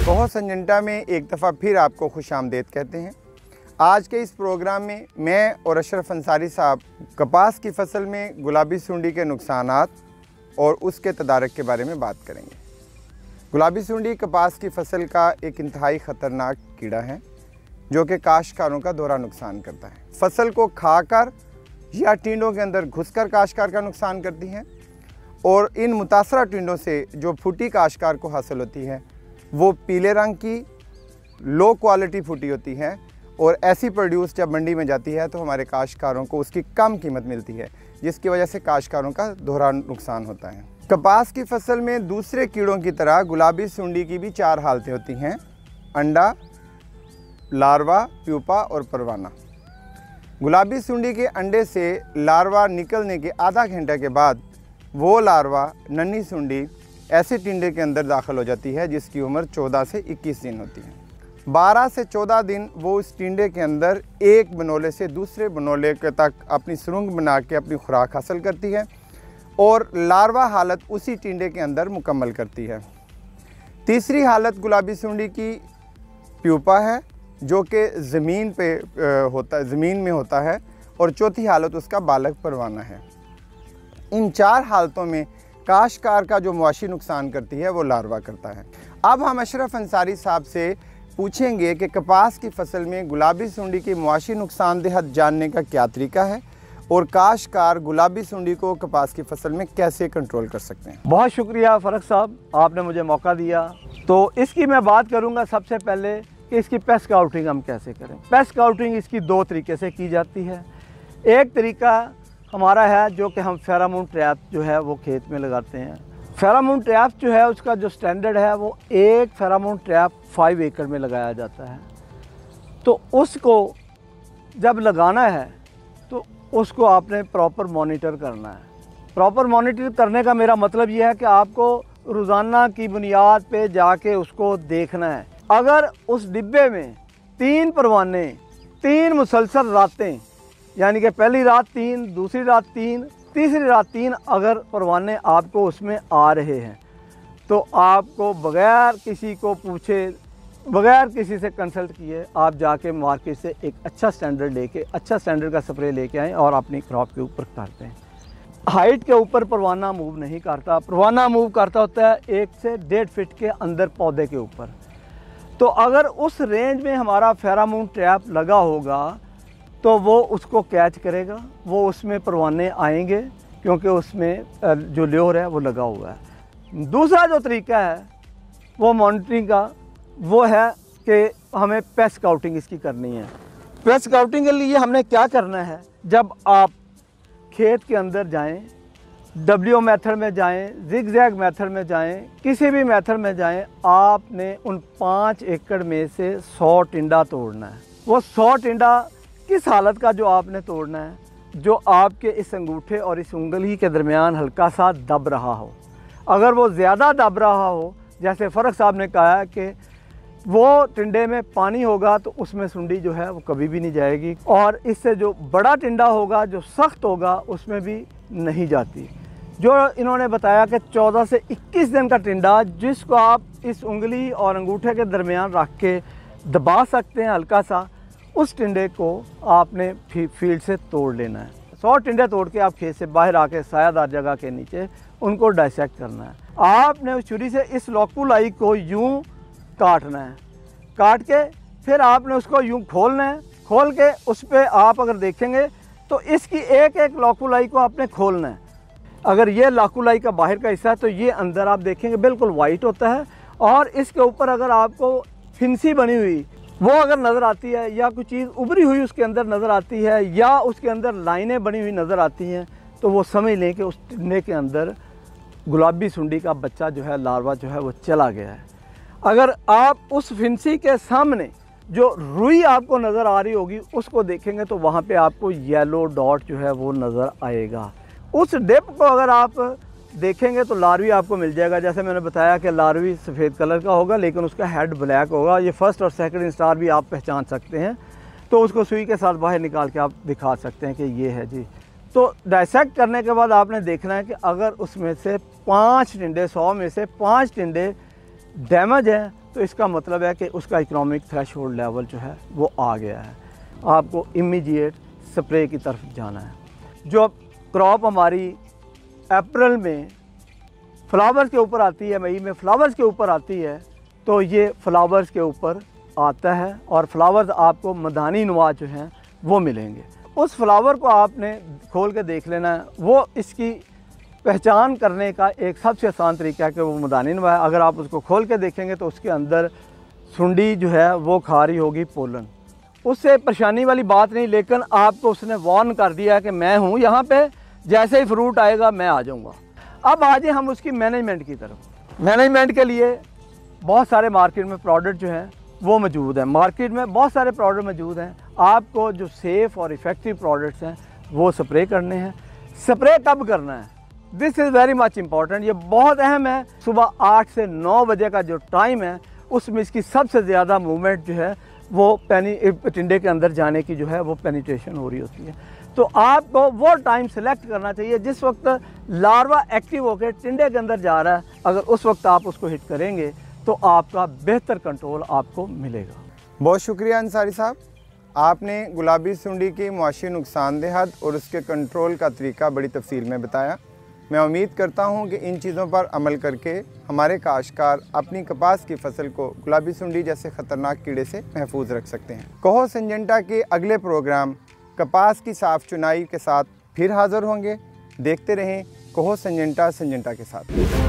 कहो सिंजेंटा में एक दफ़ा फिर आपको खुशामदीद कहते हैं। आज के इस प्रोग्राम में मैं और अशरफ अंसारी साहब कपास की फसल में गुलाबी सुंडी के नुकसानात और उसके तदारक के बारे में बात करेंगे। गुलाबी सुंडी कपास की फसल का एक इंतहाई ख़तरनाक कीड़ा है जो कि काश्तकारों का दोहरा नुकसान करता है। फसल को खाकर या टिंडों के अंदर घुसकर काश्तकार का नुकसान करती है और इन मुतासरा टिंडों से जो फूटी काश्तकार को हासिल होती है वो पीले रंग की लो क्वालिटी फूटी होती है और ऐसी प्रोड्यूस जब मंडी में जाती है तो हमारे काश्तकारों को उसकी कम कीमत मिलती है, जिसकी वजह से काश्तकारों का दोहरा नुकसान होता है। कपास की फसल में दूसरे कीड़ों की तरह गुलाबी सुंडी की भी 4 हालतें होती हैं: अंडा, लार्वा, प्यूपा और परवाना। गुलाबी सुंडी के अंडे से लार्वा निकलने के आधा घंटे के बाद वो लार्वा नन्ही सुंडी ऐसे टिंडे के अंदर दाखिल हो जाती है जिसकी उम्र 14 से 21 दिन होती है। 12 से 14 दिन वो उस टिंडे के अंदर एक बनोले से दूसरे बनोले के तक अपनी सुरंग बना के अपनी खुराक हासिल करती है और लार्वा हालत उसी टिंडे के अंदर मुकम्मल करती है। तीसरी हालत गुलाबी सुंडी की प्यूपा है जो कि ज़मीन में होता है और चौथी हालत उसका बालक परवाना है। इन 4 हालतों में काश्तकार का जो मुआशी नुकसान करती है वो लार्वा करता है। अब हम अशरफ अंसारी साहब से पूछेंगे कि कपास की फसल में गुलाबी सुंडी की मुआशी नुकसानदेहत जानने का क्या तरीका है और काश्तकार गुलाबी सुंडी को कपास की फसल में कैसे कंट्रोल कर सकते हैं। बहुत शुक्रिया फ़रक साहब, आपने मुझे मौका दिया। तो इसकी मैं बात करूंगा सबसे पहले कि इसकी पेस्ट स्काउटिंग हम कैसे करें। पेस्ट स्काउटिंग इसकी 2 तरीके से की जाती है। एक तरीका हमारा है जो कि हम फेरामोन ट्रैप जो है वो खेत में लगाते हैं। फेरामोन ट्रैप जो है उसका जो स्टैंडर्ड है वो एक फेरामोन ट्रैप 5 एकड़ में लगाया जाता है। तो उसको जब लगाना है तो उसको आपने प्रॉपर मॉनिटर करना है। प्रॉपर मॉनिटर करने का मेरा मतलब ये है कि आपको रोज़ाना की बुनियाद पे जाके उसको देखना है। अगर उस डिब्बे में 3 परवाने 3 मुसलसल रातें, यानी कि पहली रात 3, दूसरी रात 3, तीसरी रात 3 अगर परवाने आपको उसमें आ रहे हैं तो आपको बग़ैर किसी को पूछे, बग़ैर किसी से कंसल्ट किए आप जाके मार्केट से एक अच्छा स्टैंडर्ड का स्प्रे लेके आएँ और अपनी क्रॉप के ऊपर करते हैं। हाइट के ऊपर परवाना मूव नहीं करता। परवाना मूव करता होता है 1 से 1.5 फीट के अंदर पौधे के ऊपर। तो अगर उस रेंज में हमारा फेरामोन ट्रैप लगा होगा तो वो उसको कैच करेगा, वो उसमें परवाने आएंगे क्योंकि उसमें जो ल्योर है वो लगा हुआ है। दूसरा जो तरीका है वो मॉनिटरिंग का वो है कि हमें पेस्ट स्काउटिंग इसकी करनी है। पेस्ट स्काउटिंग के लिए हमने क्या करना है, जब आप खेत के अंदर जाएं, डब्ल्यू मेथड में जाएं, जिगजैग मेथड में जाएं, किसी भी मेथड में जाएं, आपने उन 5 एकड़ में से 100 टिंडा तोड़ना है। वो 100 टिंडा किस हालत का जो आपने तोड़ना है, जो आपके इस अंगूठे और इस उंगली के दरमियान हल्का सा दब रहा हो। अगर वो ज़्यादा दब रहा हो, जैसे फ़रक साहब ने कहा है कि वो टिंडे में पानी होगा तो उसमें सुंडी जो है वो कभी भी नहीं जाएगी, और इससे जो बड़ा टिंडा होगा जो सख्त होगा उसमें भी नहीं जाती। जो इन्होंने बताया कि 14 से 21 दिन का टिंडा जिसको आप इस उंगली और अंगूठे के दरमियान रख के दबा सकते हैं हल्का सा, उस टिंडे को आपने फील्ड से तोड़ लेना है। 100 टिंडे तोड़ के आप खेत से बाहर आके सायादार जगह के नीचे उनको डाइसेक्ट करना है। आपने उस छुरी से इस लोकुलाई को यूं काटना है, काट के फिर आपने उसको यूं खोलना है। खोल के उस पर आप अगर देखेंगे तो इसकी एक एक लोकुलाई को आपने खोलना है। अगर ये लाकुलाई का बाहर का हिस्सा है तो ये अंदर आप देखेंगे बिल्कुल वाइट होता है, और इसके ऊपर अगर आपको फिंसी बनी हुई वो अगर नज़र आती है या कोई चीज़ उभरी हुई उसके अंदर नज़र आती है या उसके अंदर लाइनें बनी हुई नज़र आती हैं तो वो समझ लें कि उस टिंडे के अंदर गुलाबी सुंडी का बच्चा जो है, लार्वा जो है वो चला गया है। अगर आप उस फिंसी के सामने जो रुई आपको नज़र आ रही होगी उसको देखेंगे तो वहाँ पे आपको येलो डॉट जो है वो नज़र आएगा। उस डिप को अगर आप देखेंगे तो लार्वी आपको मिल जाएगा। जैसे मैंने बताया कि लार्वी सफ़ेद कलर का होगा लेकिन उसका हेड ब्लैक होगा। ये फर्स्ट और सेकंड स्टार भी आप पहचान सकते हैं, तो उसको सुई के साथ बाहर निकाल के आप दिखा सकते हैं कि ये है जी। तो डाइसेक्ट करने के बाद आपने देखना है कि अगर उसमें से 5 टिंडे, 100 में से 5 टिंडे डैमेज है तो इसका मतलब है कि उसका इकोनॉमिक थ्रेशोल्ड लेवल जो है वो आ गया है, आपको इमीडिएट स्प्रे की तरफ जाना है। जो क्रॉप हमारी अप्रैल में फ्लावर्स के ऊपर आती है, मई में फ्लावर्स के ऊपर आती है, तो ये फ्लावर्स के ऊपर आता है और फ्लावर्स आपको मदानी नुमा जो हैं वो मिलेंगे। उस फ्लावर को आपने खोल के देख लेना है। वो इसकी पहचान करने का एक सबसे आसान तरीका है कि वो मदानी नुमा है। अगर आप उसको खोल के देखेंगे तो उसके अंदर सुंडी जो है वो खा रही होगी पोलन। उससे परेशानी वाली बात नहीं, लेकिन आपको उसने वार्न कर दिया है कि मैं हूँ यहाँ पे, जैसे ही फ्रूट आएगा मैं आ जाऊँगा। अब आ जाए हम उसकी मैनेजमेंट की तरफ। मैनेजमेंट के लिए बहुत सारे मार्केट में प्रोडक्ट जो हैं वो मौजूद हैं। मार्केट में बहुत सारे प्रोडक्ट मौजूद हैं। आपको जो सेफ़ और इफ़ेक्टिव प्रोडक्ट्स हैं वो स्प्रे करने हैं। स्प्रे कब करना है, this is very much important, ये बहुत अहम है। सुबह 8 से 9 बजे का जो टाइम है उसमें इसकी सबसे ज़्यादा मूवमेंट जो है वो टिंडे के अंदर जाने की जो है वो पेनिट्रेशन हो रही होती है। तो आपको वो टाइम सेलेक्ट करना चाहिए जिस वक्त लार्वा एक्टिव होकर टिंडे के अंदर जा रहा है। अगर उस वक्त आप उसको हिट करेंगे तो आपका बेहतर कंट्रोल आपको मिलेगा। बहुत शुक्रिया अंसारी साहब, आपने गुलाबी सुंडी की मुआशी नुकसानदेहत और उसके कंट्रोल का तरीका बड़ी तफसील में बताया। मैं उम्मीद करता हूं कि इन चीज़ों पर अमल करके हमारे काश्तकार अपनी कपास की फसल को गुलाबी सुंडी जैसे ख़तरनाक कीड़े से महफूज रख सकते हैं। कहो सिंजेंटा के अगले प्रोग्राम कपास की साफ चुनाई के साथ फिर हाज़िर होंगे। देखते रहें कहो सिंजेंटा के साथ।